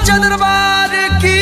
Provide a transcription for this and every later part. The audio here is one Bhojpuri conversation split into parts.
सच्चा दरबार की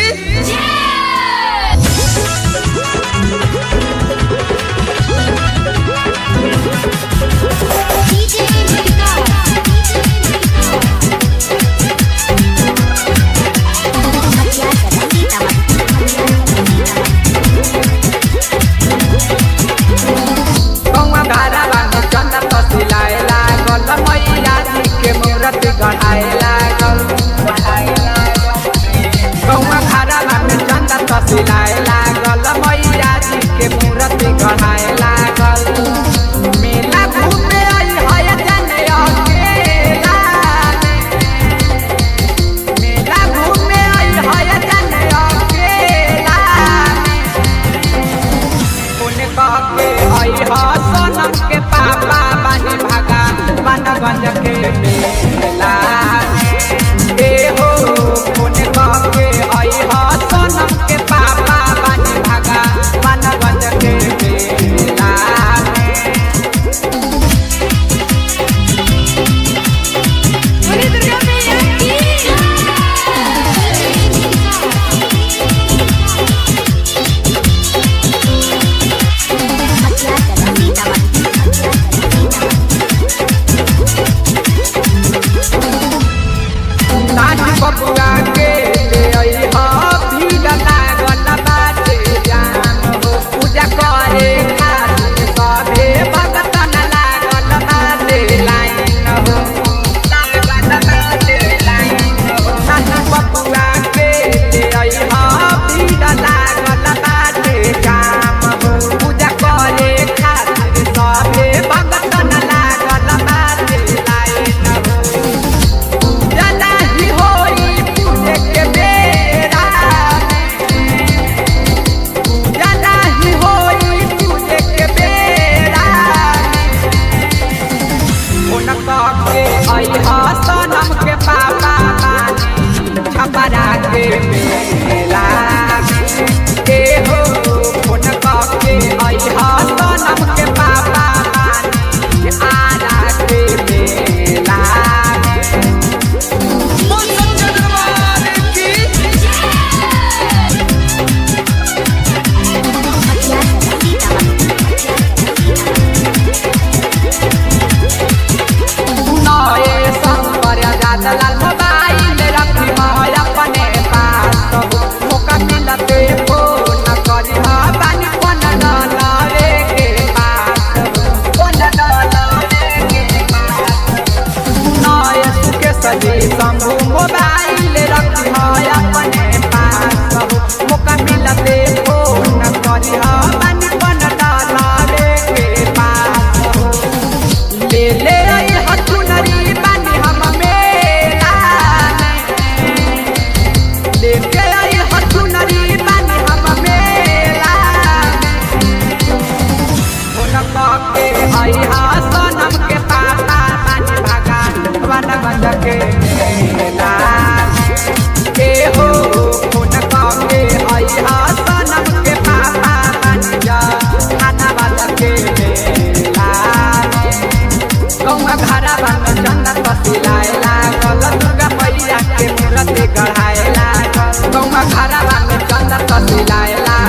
सिलाए लागल मैया जी के मूर्ति गढ़ाए लागल मेला घूमे आई है जाने अकेला मेला घूमे आई है जाने अकेला कोने कह के आई है सोनम के पापा बानी भागा बनगंज के मेला ए हो कोने कह के आई है सोनम के पापा बानी भागा बनगंज के मेला बबुआ के ले आई हा भीड़ लागल बाटे जाम हो पूजा करे खातिर सभे भगतन लागल बाटे लाइन हो लागल बाटे लाइन हो बबुआ के ले आई हा भीड़ लागल बाटे जाम हो पूजा करे खातिर सभे भगतन लागल बाटे लाइन हो सोनम के पापा बानी छपरा के मेला के हो फोन के आई सोनम के पापा बानी आरा के मेला सच्चा दरबार की लाल मोबाइल रखी महल अपने पास मौका मिलते फोन करी बानी कोन नरे के पास कोन नरे के पास नए सुके सजी शंभू मोबाइल रखी अपने पास मौका मिलते फोन करी बानी कोन नरे के पास ले ले हथुनरी बानी हम लेके आई हथुनरी बानी हम मेला फोन के आई सोनम के पापा बानी भागा बनगंज के मेला ए हो फोन के आई सोनम के पापा बानी जा खाना वाला के मेला गौवा घरा बन जन्नत सिलाए लागल दुर्गा मैया के मूर्ति गढ़ाए लागल गौवा घरा में चंदन सिलाए लागल